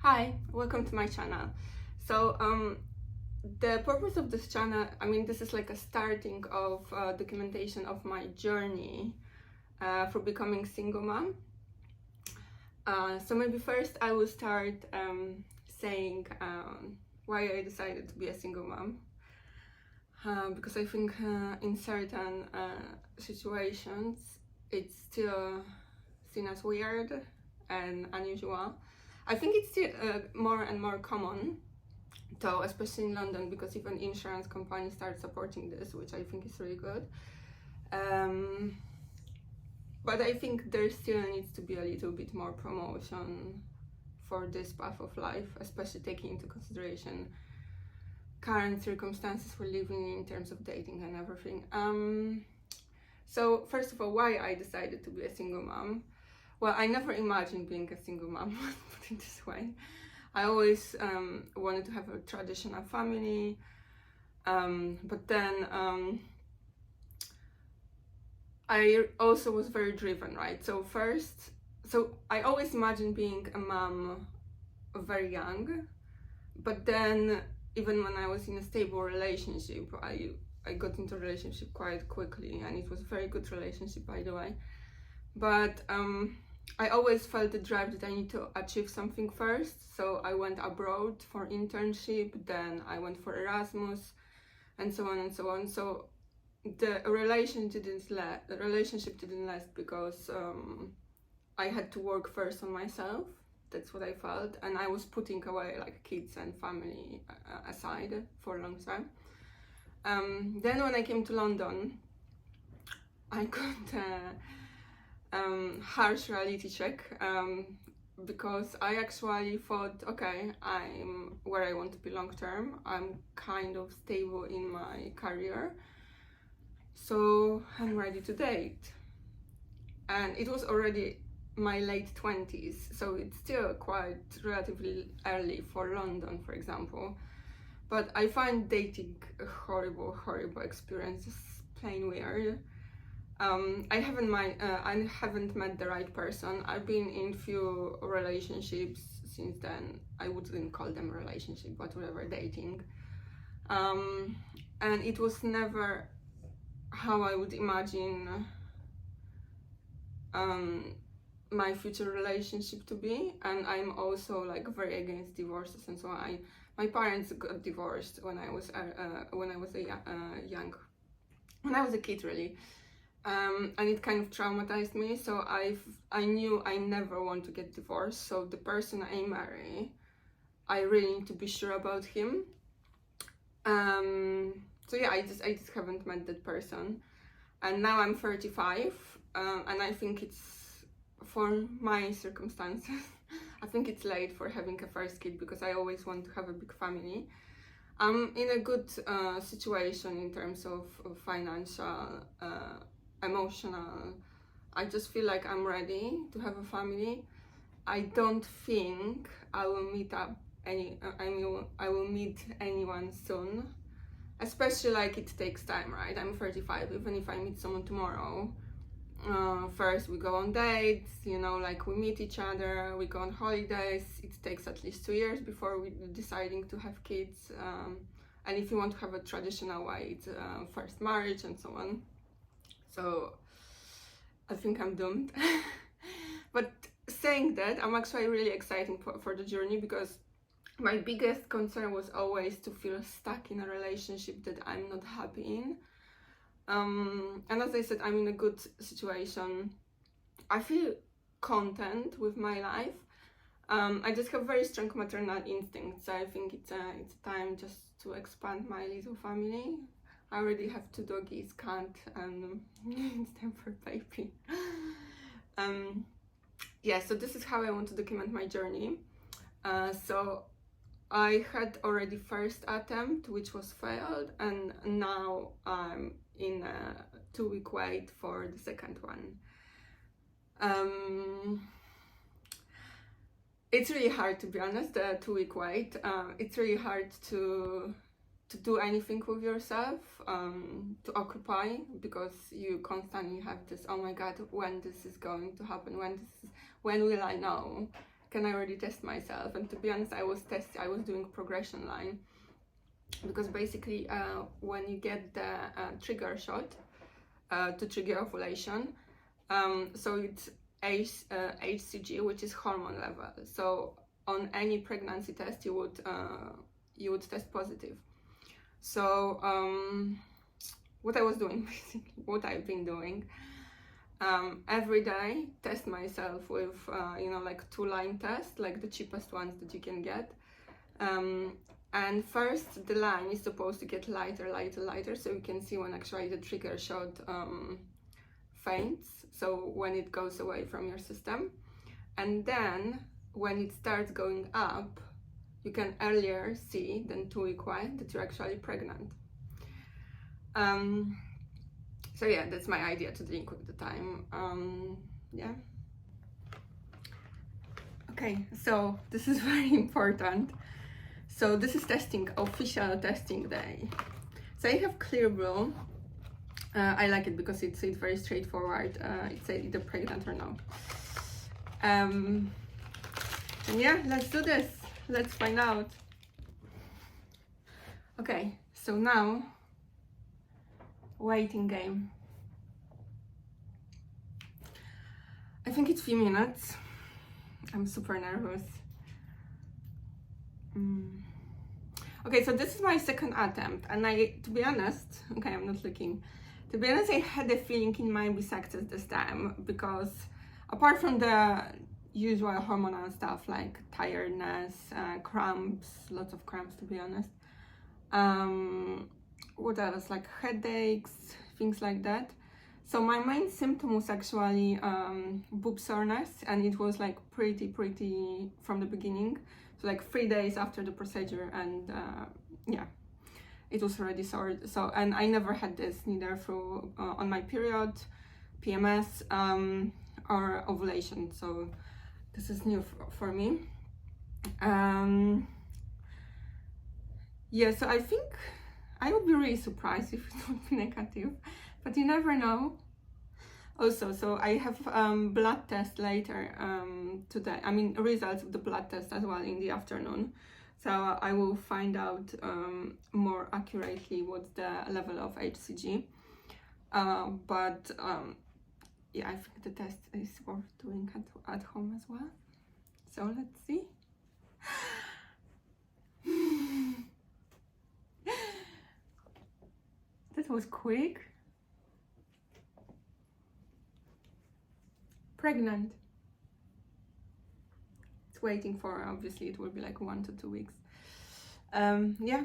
Hi, welcome to my channel. So the purpose of this channel, this is like a starting of documentation of my journey for becoming single mom. So maybe first I will start saying why I decided to be a single mom. Because I think in certain situations it's still seen as weird and unusual. I think it's still more and more common, though, especially in London, because even insurance companies start supporting this, which I think is really good. But I think there still needs to be a little bit more promotion for this path of life, especially taking into consideration current circumstances we're living in terms of dating and everything. So first of all, why I decided to be a single mom. Well, I never imagined being a single mom, put it this way. I always wanted to have a traditional family, but then I also was very driven, right? So I always imagined being a mom very young, but then even when I was in a stable relationship, I got into a relationship quite quickly, and it was a very good relationship, by the way. But I always felt the drive that I need to achieve something first. So I went abroad for internship, then I went for Erasmus, and so on and so on. So the relationship didn't last because I had to work first on myself. That's what I felt, and I was putting away like kids and family aside for a long time. Then when I came to London, I got harsh reality check because I actually thought, okay, I'm where I want to be long term. I'm kind of stable in my career, so I'm ready to date. And it was already my late 20s, so it's still quite relatively early for London, for example. But I find dating a horrible experience, just plain weird. I haven't met the right person. I've been in few relationships since then. I wouldn't call them relationship, but whatever, dating. And it was never how I would imagine my future relationship to be. And I'm also like very against divorces and so on. My parents got divorced when I was a kid, really. And it kind of traumatized me, so I knew I never want to get divorced. So the person I marry, I really need to be sure about him. So yeah, I just haven't met that person, and now I'm 35, and I think it's, for my circumstances, I think it's late for having a first kid because I always want to have a big family. I'm in a good situation in terms of financial, emotional. I just feel like I'm ready to have a family. I don't think I will meet anyone soon, especially like it takes time, right? I'm 35. Even if I meet someone tomorrow, first we go on dates, like we meet each other, we go on holidays. It takes at least 2 years before we deciding to have kids, and if you want to have a traditional way, it's first marriage and so on. So I think I'm doomed. But saying that, I'm actually really excited for the journey, because my biggest concern was always to feel stuck in a relationship that I'm not happy in. And as I said, I'm in a good situation. I feel content with my life. I just have very strong maternal instincts, so I think it's time just to expand my little family. I already have 2 doggies, cat, and it's time for baby. Yeah, so this is how I want to document my journey. So I had already first attempt, which was failed, and now I'm in a 2-week wait for the second one. It's really hard, to be honest, the 2-week wait. It's really hard to do anything with yourself, to occupy, because you constantly have this, oh my god, when this is going to happen, when will I know? can I already test myself? And to be honest, I was doing progression line, because basically when you get the trigger shot to trigger ovulation, so it's HCG, which is hormone level. So on any pregnancy test, you would test positive. So what I was doing, basically, what I've been doing, every day, test myself with like 2-line test, like the cheapest ones that you can get. And first, the line is supposed to get lighter, so you can see when actually the trigger shot faints, so when it goes away from your system. And then when it starts going up, you can earlier see than 2-week Y that you're actually pregnant. So yeah, that's my idea to drink with the time. Yeah. Okay, so this is very important. So this is official testing day. So I have clear blue. I like it because it's very straightforward. It's either pregnant or no. And yeah, let's do this. Let's find out. Okay, so now, waiting game. I think it's few minutes. I'm super nervous. Okay, so this is my second attempt, and to be honest, okay, I'm not looking. To be honest, I had a feeling it might be success this time, because apart from the usual hormonal stuff like tiredness, cramps, lots of cramps to be honest, what else, like headaches, things like that. So my main symptom was actually boob soreness, and it was like pretty from the beginning. So like 3 days after the procedure, and yeah, it was already sore. So, and I never had this neither through on my period, PMS, or ovulation. So this is new for me. Yeah, so I think I would be really surprised if it would be negative, but you never know. Also, so I have blood test later today. I mean, results of the blood test as well in the afternoon. So I will find out more accurately what's the level of HCG. But yeah, I think the test is worth doing at home as well. So let's see. That was quick. Pregnant. It's waiting for, obviously it will be like 1 to 2 weeks. Yeah,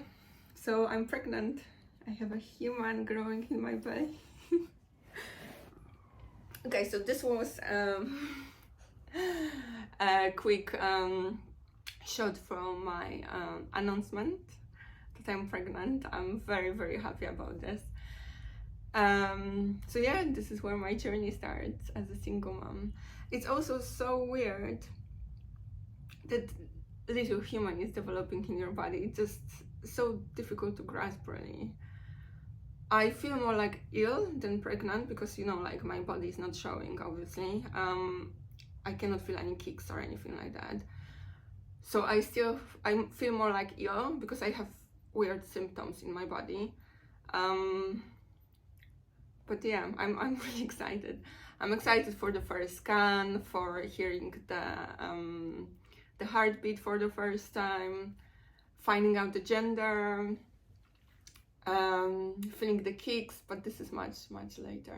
so I'm pregnant. I have a human growing in my belly. Okay, so this was a quick shot from my announcement that I'm pregnant. I'm very happy about this. So yeah, this is where my journey starts as a single mom. It's also so weird that little human is developing in your body. It's just so difficult to grasp, really. I feel more like ill than pregnant because, you know, like my body is not showing, obviously. I cannot feel any kicks or anything like that. So I feel more like ill because I have weird symptoms in my body. But yeah, I'm really excited. I'm excited for the first scan, for hearing the heartbeat for the first time, finding out the gender, feeling the kicks, but this is much later.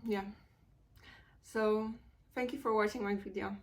Yeah. So thank you for watching my video.